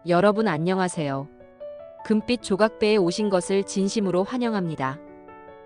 여러분 안녕하세요. 금빛 조각배에 오신 것을 진심으로 환영합니다.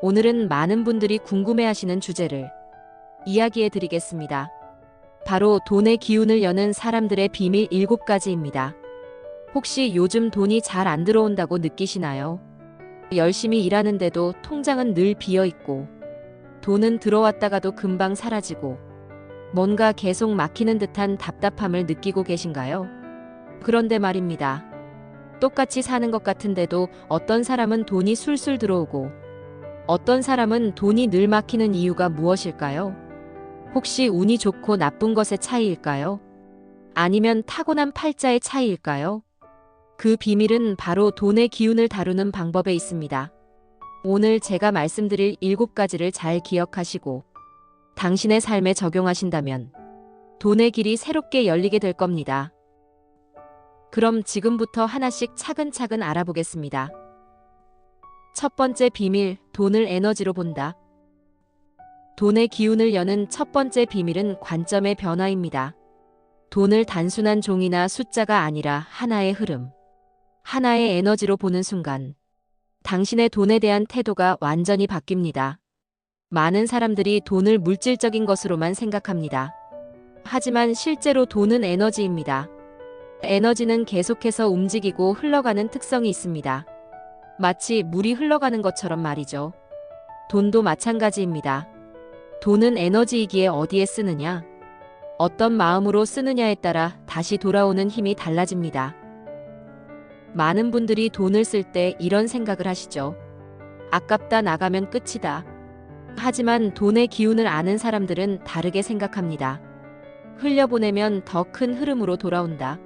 오늘은 많은 분들이 궁금해하시는 주제를 이야기해 드리겠습니다. 바로 돈의 기운을 여는 사람들의 비밀 7가지입니다. 혹시 요즘 돈이 잘 안 들어온다고 느끼시나요? 열심히 일하는데도 통장은 늘 비어 있고, 돈은 들어왔다가도 금방 사라지고, 뭔가 계속 막히는 듯한 답답함을 느끼고 계신가요? 그런데 말입니다. 똑같이 사는 것 같은데도 어떤 사람은 돈이 술술 들어오고 어떤 사람은 돈이 늘 막히는 이유가 무엇일까요? 혹시 운이 좋고 나쁜 것의 차이일까요? 아니면 타고난 팔자의 차이일까요? 그 비밀은 바로 돈의 기운을 다루는 방법에 있습니다. 오늘 제가 말씀드릴 7가지를 잘 기억하시고 당신의 삶에 적용하신다면 돈의 길이 새롭게 열리게 될 겁니다. 그럼 지금부터 하나씩 차근차근 알아보겠습니다. 첫 번째 비밀, 돈을 에너지로 본다. 돈의 기운을 여는 첫 번째 비밀은 관점의 변화입니다. 돈을 단순한 종이나 숫자가 아니라 하나의 흐름, 하나의 에너지로 보는 순간, 당신의 돈에 대한 태도가 완전히 바뀝니다. 많은 사람들이 돈을 물질적인 것으로만 생각합니다. 하지만 실제로 돈은 에너지입니다. 에너지는 계속해서 움직이고 흘러가는 특성이 있습니다. 마치 물이 흘러가는 것처럼 말이죠. 돈도 마찬가지입니다. 돈은 에너지이기에 어디에 쓰느냐, 어떤 마음으로 쓰느냐에 따라 다시 돌아오는 힘이 달라집니다. 많은 분들이 돈을 쓸 때 이런 생각을 하시죠. 아깝다, 나가면 끝이다. 하지만 돈의 기운을 아는 사람들은 다르게 생각합니다. 흘려보내면 더 큰 흐름으로 돌아온다.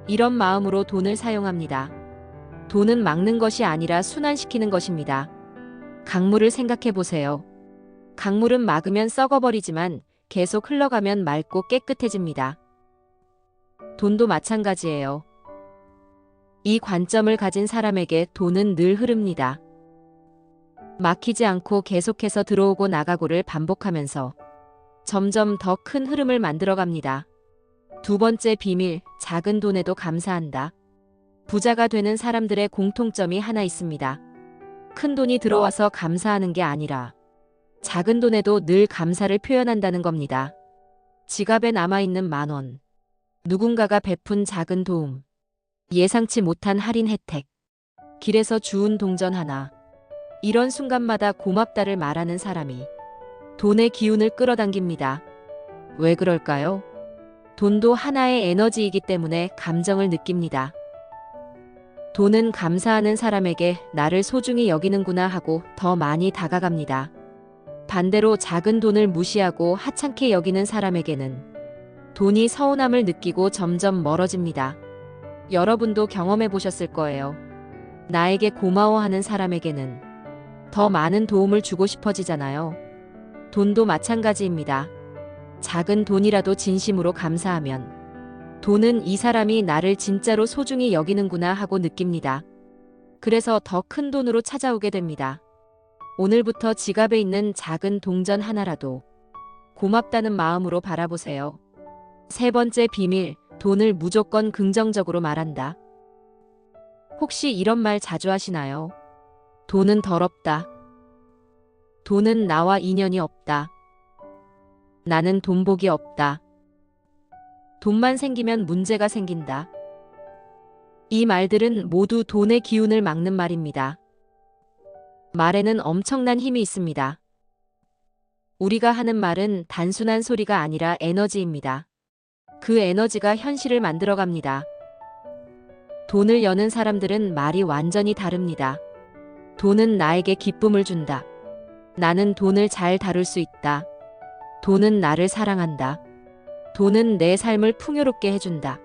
이런 마음으로 돈을 사용합니다. 돈은 막는 것이 아니라 순환시키는 것입니다. 강물을 생각해 보세요. 강물은 막으면 썩어버리지만 계속 흘러가면 맑고 깨끗해집니다. 돈도 마찬가지예요. 이 관점을 가진 사람에게 돈은 늘 흐릅니다. 막히지 않고 계속해서 들어오고 나가고를 반복하면서 점점 더 큰 흐름을 만들어갑니다. 두 번째 비밀, 작은 돈에도 감사한다. 부자가 되는 사람들의 공통점이 하나 있습니다. 큰 돈이 들어와서 감사하는 게 아니라 작은 돈에도 늘 감사를 표현한다는 겁니다. 지갑에 남아있는 10,000원, 누군가가 베푼 작은 도움, 예상치 못한 할인 혜택, 길에서 주운 동전 하나, 이런 순간마다 고맙다를 말하는 사람이 돈의 기운을 끌어당깁니다. 왜 그럴까요? 돈도 하나의 에너지이기 때문에 감정을 느낍니다. 돈은 감사하는 사람에게 나를 소중히 여기는구나 하고 더 많이 다가갑니다. 반대로 작은 돈을 무시하고 하찮게 여기는 사람에게는 돈이 서운함을 느끼고 점점 멀어집니다. 여러분도 경험해 보셨을 거예요. 나에게 고마워하는 사람에게는 더 많은 도움을 주고 싶어지잖아요. 돈도 마찬가지입니다. 작은 돈이라도 진심으로 감사하면 돈은 이 사람이 나를 진짜로 소중히 여기는구나 하고 느낍니다. 그래서 더 큰 돈으로 찾아오게 됩니다. 오늘부터 지갑에 있는 작은 동전 하나라도 고맙다는 마음으로 바라보세요. 세 번째 비밀, 돈을 무조건 긍정적으로 말한다. 혹시 이런 말 자주 하시나요? 돈은 더럽다. 돈은 나와 인연이 없다. 나는 돈복이 없다. 돈만 생기면 문제가 생긴다. 이 말들은 모두 돈의 기운을 막는 말입니다. 말에는 엄청난 힘이 있습니다. 우리가 하는 말은 단순한 소리가 아니라 에너지입니다. 그 에너지가 현실을 만들어갑니다. 돈을 여는 사람들은 말이 완전히 다릅니다. 돈은 나에게 기쁨을 준다. 나는 돈을 잘 다룰 수 있다. 돈은 나를 사랑한다. 돈은 내 삶을 풍요롭게 해준다.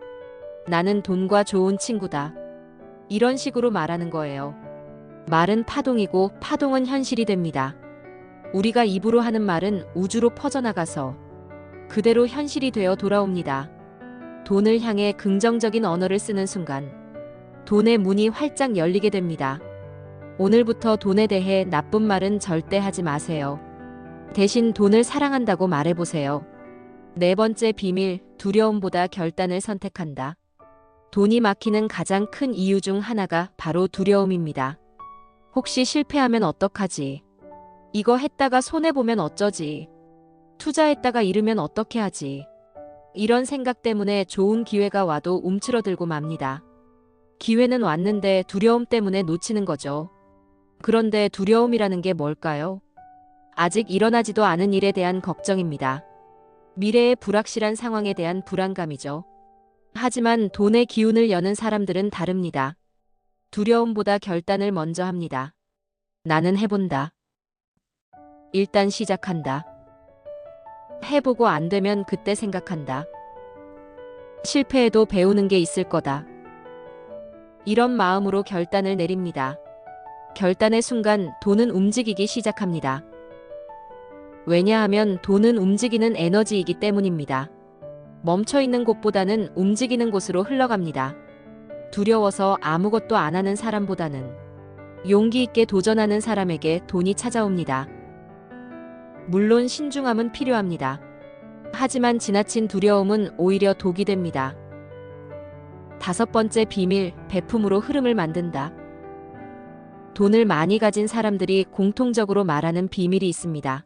나는 돈과 좋은 친구다. 이런 식으로 말하는 거예요. 말은 파동이고 파동은 현실이 됩니다. 우리가 입으로 하는 말은 우주로 퍼져나가서 그대로 현실이 되어 돌아옵니다. 돈을 향해 긍정적인 언어를 쓰는 순간 돈의 문이 활짝 열리게 됩니다. 오늘부터 돈에 대해 나쁜 말은 절대 하지 마세요. 대신 돈을 사랑한다고 말해보세요. 네 번째 비밀, 두려움보다 결단을 선택한다. 돈이 막히는 가장 큰 이유 중 하나가 바로 두려움입니다. 혹시 실패하면 어떡하지? 이거 했다가 손해보면 어쩌지? 투자했다가 잃으면 어떻게 하지? 이런 생각 때문에 좋은 기회가 와도 움츠러들고 맙니다. 기회는 왔는데 두려움 때문에 놓치는 거죠. 그런데 두려움이라는 게 뭘까요? 아직 일어나지도 않은 일에 대한 걱정입니다. 미래의 불확실한 상황에 대한 불안감이죠. 하지만 돈의 기운을 여는 사람들은 다릅니다. 두려움보다 결단을 먼저 합니다. 나는 해본다. 일단 시작한다. 해보고 안 되면 그때 생각한다. 실패해도 배우는 게 있을 거다. 이런 마음으로 결단을 내립니다. 결단의 순간 돈은 움직이기 시작합니다. 왜냐하면 돈은 움직이는 에너지이기 때문입니다. 멈춰있는 곳보다는 움직이는 곳으로 흘러갑니다. 두려워서 아무것도 안 하는 사람보다는 용기 있게 도전하는 사람에게 돈이 찾아옵니다. 물론 신중함은 필요합니다. 하지만 지나친 두려움은 오히려 독이 됩니다. 5번째 비밀, 베품으로 흐름을 만든다. 돈을 많이 가진 사람들이 공통적으로 말하는 비밀이 있습니다.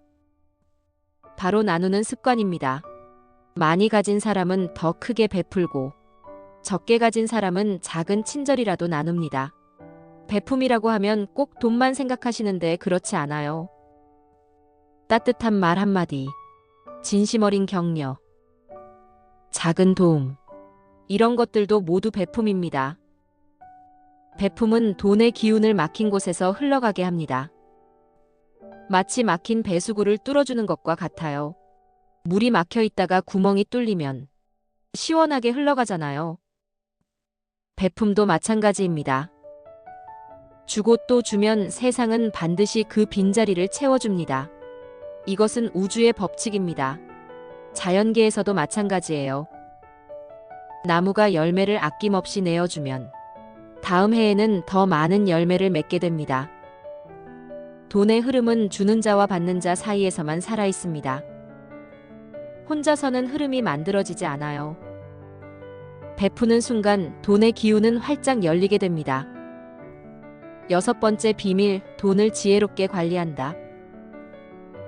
바로 나누는 습관입니다. 많이 가진 사람은 더 크게 베풀고 적게 가진 사람은 작은 친절이라도 나눕니다. 베품이라고 하면 꼭 돈만 생각하시는데 그렇지 않아요. 따뜻한 말 한마디, 진심 어린 격려, 작은 도움, 이런 것들도 모두 베품입니다. 베품은 돈의 기운을 막힌 곳에서 흘러가게 합니다. 마치 막힌 배수구를 뚫어주는 것과 같아요. 물이 막혀 있다가 구멍이 뚫리면 시원하게 흘러가잖아요. 베품도 마찬가지입니다. 주고 또 주면 세상은 반드시 그 빈자리를 채워줍니다. 이것은 우주의 법칙입니다. 자연계에서도 마찬가지예요. 나무가 열매를 아낌없이 내어주면 다음 해에는 더 많은 열매를 맺게 됩니다. 돈의 흐름은 주는 자와 받는 자 사이에서만 살아 있습니다. 혼자서는 흐름이 만들어지지 않아요. 베푸는 순간 돈의 기운은 활짝 열리게 됩니다. 6번째 비밀, 돈을 지혜롭게 관리한다.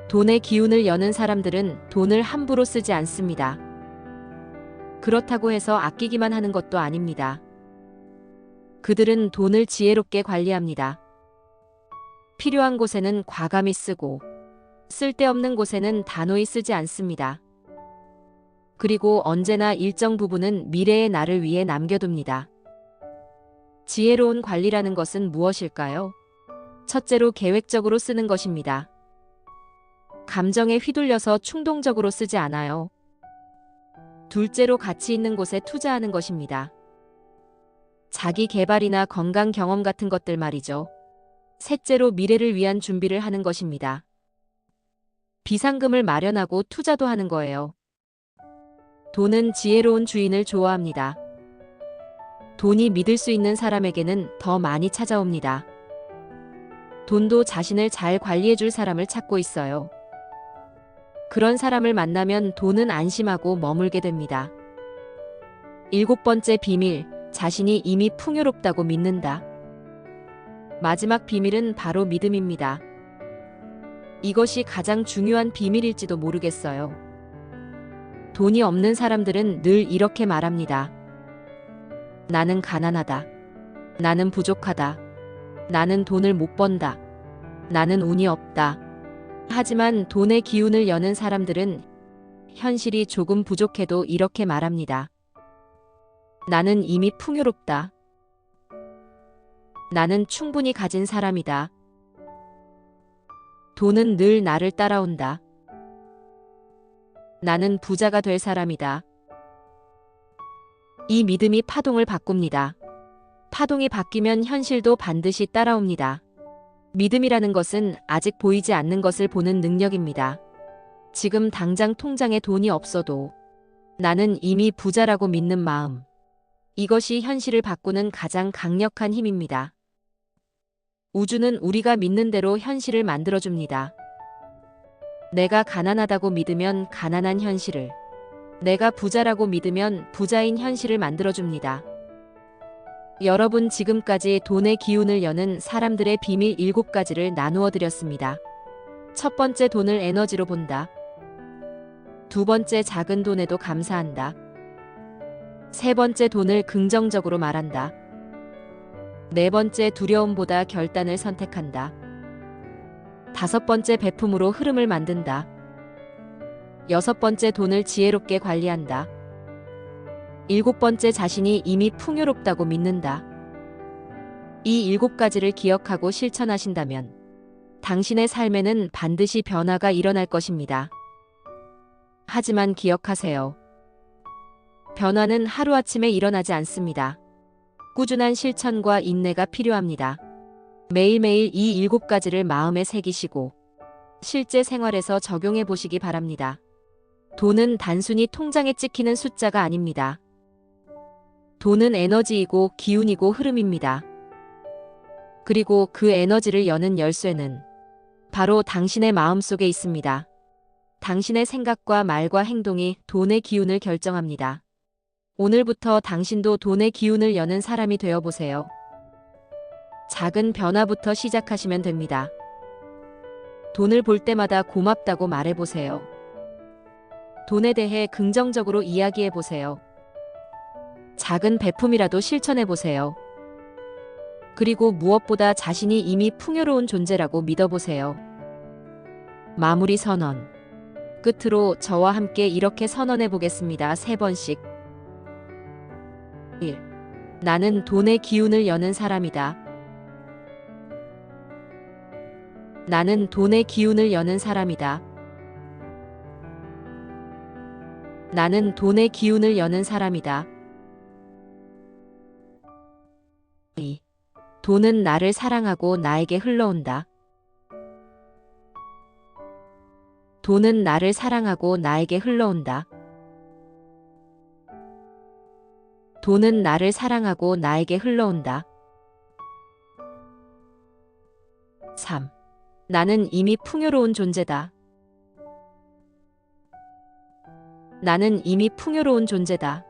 돈의 기운을 여는 사람들은 돈을 함부로 쓰지 않습니다. 그렇다고 해서 아끼기만 하는 것도 아닙니다. 그들은 돈을 지혜롭게 관리합니다. 필요한 곳에는 과감히 쓰고 쓸데없는 곳에는 단호히 쓰지 않습니다. 그리고 언제나 일정 부분은 미래의 나를 위해 남겨둡니다. 지혜로운 관리라는 것은 무엇일까요? 첫째로 계획적으로 쓰는 것입니다. 감정에 휘둘려서 충동적으로 쓰지 않아요. 둘째로 가치 있는 곳에 투자하는 것입니다. 자기 개발이나 건강 경험 같은 것들 말이죠. 셋째로 미래를 위한 준비를 하는 것입니다. 비상금을 마련하고 투자도 하는 거예요. 돈은 지혜로운 주인을 좋아합니다. 돈이 믿을 수 있는 사람에게는 더 많이 찾아옵니다. 돈도 자신을 잘 관리해줄 사람을 찾고 있어요. 그런 사람을 만나면 돈은 안심하고 머물게 됩니다. 7번째 비밀, 자신이 이미 풍요롭다고 믿는다. 마지막 비밀은 바로 믿음입니다. 이것이 가장 중요한 비밀일지도 모르겠어요. 돈이 없는 사람들은 늘 이렇게 말합니다. 나는 가난하다. 나는 부족하다. 나는 돈을 못 번다. 나는 운이 없다. 하지만 돈의 기운을 여는 사람들은 현실이 조금 부족해도 이렇게 말합니다. 나는 이미 풍요롭다. 나는 충분히 가진 사람이다. 돈은 늘 나를 따라온다. 나는 부자가 될 사람이다. 이 믿음이 파동을 바꿉니다. 파동이 바뀌면 현실도 반드시 따라옵니다. 믿음이라는 것은 아직 보이지 않는 것을 보는 능력입니다. 지금 당장 통장에 돈이 없어도 나는 이미 부자라고 믿는 마음. 이것이 현실을 바꾸는 가장 강력한 힘입니다. 우주는 우리가 믿는 대로 현실을 만들어줍니다. 내가 가난하다고 믿으면 가난한 현실을, 내가 부자라고 믿으면 부자인 현실을 만들어줍니다. 여러분 지금까지 돈의 기운을 여는 사람들의 비밀 7가지를 나누어 드렸습니다. 첫 번째, 돈을 에너지로 본다. 두 번째, 작은 돈에도 감사한다. 세 번째, 돈을 긍정적으로 말한다. 네 번째, 두려움보다 결단을 선택한다. 다섯 번째, 베품으로 흐름을 만든다. 여섯 번째, 돈을 지혜롭게 관리한다. 일곱 번째, 자신이 이미 풍요롭다고 믿는다. 이 7가지를 기억하고 실천하신다면 당신의 삶에는 반드시 변화가 일어날 것입니다. 하지만 기억하세요. 변화는 하루아침에 일어나지 않습니다. 꾸준한 실천과 인내가 필요합니다. 매일매일 이 7가지를 마음에 새기시고 실제 생활에서 적용해 보시기 바랍니다. 돈은 단순히 통장에 찍히는 숫자가 아닙니다. 돈은 에너지이고 기운이고 흐름입니다. 그리고 그 에너지를 여는 열쇠는 바로 당신의 마음속에 있습니다. 당신의 생각과 말과 행동이 돈의 기운을 결정합니다. 오늘부터 당신도 돈의 기운을 여는 사람이 되어 보세요. 작은 변화부터 시작하시면 됩니다. 돈을 볼 때마다 고맙다고 말해 보세요. 돈에 대해 긍정적으로 이야기해 보세요. 작은 베품이라도 실천해 보세요. 그리고 무엇보다 자신이 이미 풍요로운 존재라고 믿어보세요. 마무리 선언. 끝으로 저와 함께 이렇게 선언해 보겠습니다. 3번씩. 1. 나는 돈의 기운을 여는 사람이다. 나는 돈의 기운을 여는 사람이다. 나는 돈의 기운을 여는 사람이다. 2. 돈은 나를 사랑하고 나에게 흘러온다. 돈은 나를 사랑하고 나에게 흘러온다. 돈은 나를 사랑하고 나에게 흘러온다. 3. 나는 이미 풍요로운 존재다. 나는 이미 풍요로운 존재다.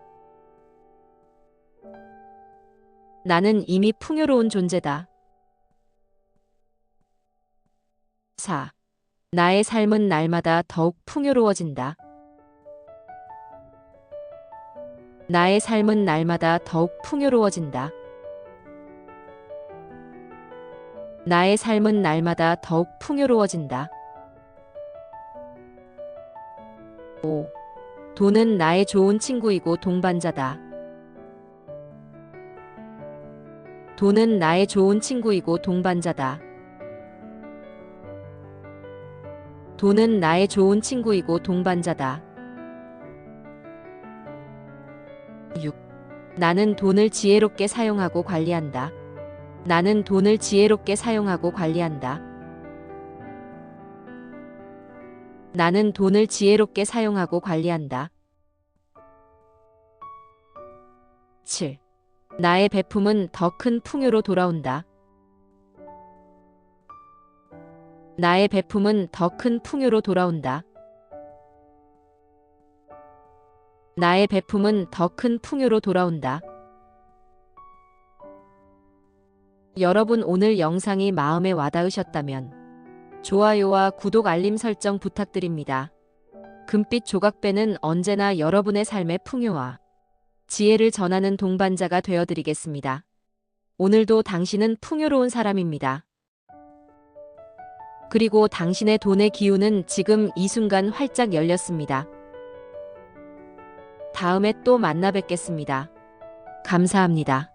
나는 이미 풍요로운 존재다. 4. 나의 삶은 날마다 더욱 풍요로워진다. 나의 삶은 날마다 더욱 풍요로워진다. 나의 삶은 날마다 더욱 풍요로워진다. 5. 돈은 나의 좋은 친구이고 동반자다. 돈은 나의 좋은 친구이고 동반자다. 돈은 나의 좋은 친구이고 동반자다. 6. 나는 돈을 지혜롭게 사용하고 관리한다. 나는 돈을 지혜롭게 사용하고 관리한다. 나는 돈을 지혜롭게 사용하고 관리한다. 7. 나의 베품은 더 큰 풍요로 돌아온다. 나의 베품은 더 큰 풍요로 돌아온다. 나의 베품은 더 큰 풍요로 돌아온다. 여러분 오늘 영상이 마음에 와닿으셨다면 좋아요와 구독 알림 설정 부탁드립니다. 금빛 조각배는 언제나 여러분의 삶의 풍요와 지혜를 전하는 동반자가 되어드리겠습니다. 오늘도 당신은 풍요로운 사람입니다. 그리고 당신의 돈의 기운은 지금 이 순간 활짝 열렸습니다. 다음에 또 만나 뵙겠습니다. 감사합니다.